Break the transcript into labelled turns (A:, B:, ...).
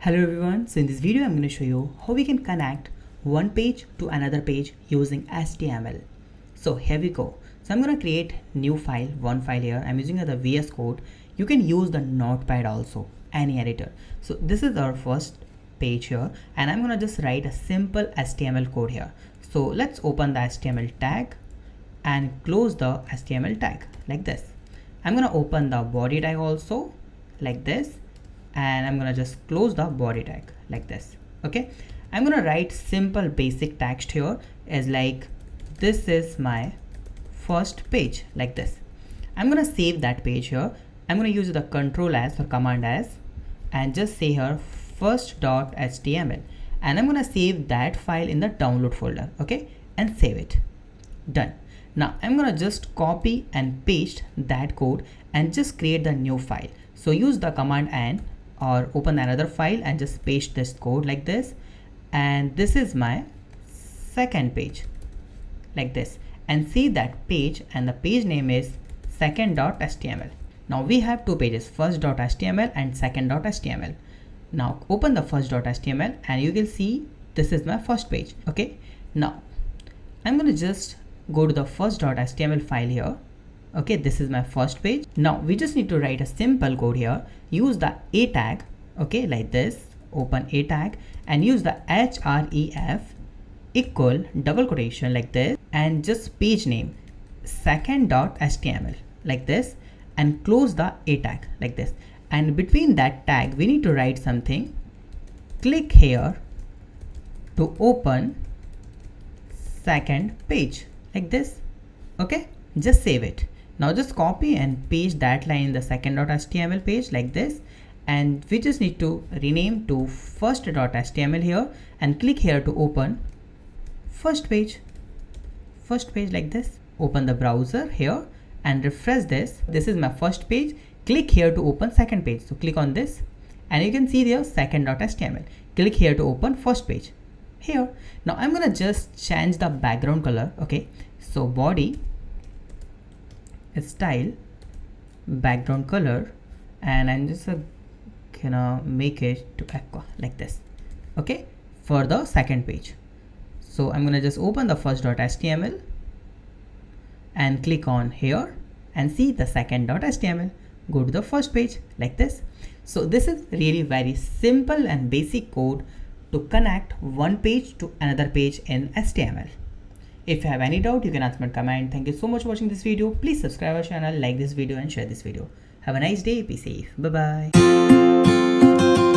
A: Hello everyone, so in this video I'm going to show you how we can connect one page to another page using HTML. So here we go. So I'm going to create new file, one file here. I'm using the VS Code. You can use the Notepad also, any editor. So this is our first page here and I'm going to just write a simple HTML code here. So let's open the HTML tag and close the HTML tag like this. I'm going to open the body tag also like this. And I'm gonna just close the body tag like this. Okay, I'm gonna write simple basic text here as like this is my first page like this. I'm gonna save that page here. I'm gonna use the control as or command as and just say here first.html and I'm gonna save that file in the download folder. Okay, and save it. Done. Now I'm gonna just copy and paste that code and just create the new file. So use the command and or open another file and just paste this code like this, and this is my second page like this, and see that page and the page name is second.html. Now we have two pages, first.html and second.html. Now open the first.html and you will see this is my first page. Okay, now I'm gonna just go to the first.html file here. Okay, this is my first page. Now we just need to write a simple code here. Use the a tag, okay, like this. Open a tag and use the href equal double quotation like this and just page name second.html like this and close the a tag like this. And between that tag we need to write something. Click here to open second page like this. Okay, just save it. Now just copy and paste that line in the second.html page like this, and we just need to rename to first.html here and click here to open first page like this. Open the browser here and refresh this. This is my first page. Click here to open second page. So click on this and you can see there second.html. Click here to open first page here. Now I'm gonna just change the background color. Okay, so body style background color and I'm just gonna make it to aqua like this. Okay, for the second page. So I'm gonna just open the first.html and click on here and see the second.html. Go to the first page like this. So this is really very simple and basic code to connect one page to another page in HTML. If you have any doubt, you can ask me in comment. Thank you so much for watching this video. Please subscribe our channel, like this video and share this video. Have a nice day. Be safe. Bye bye.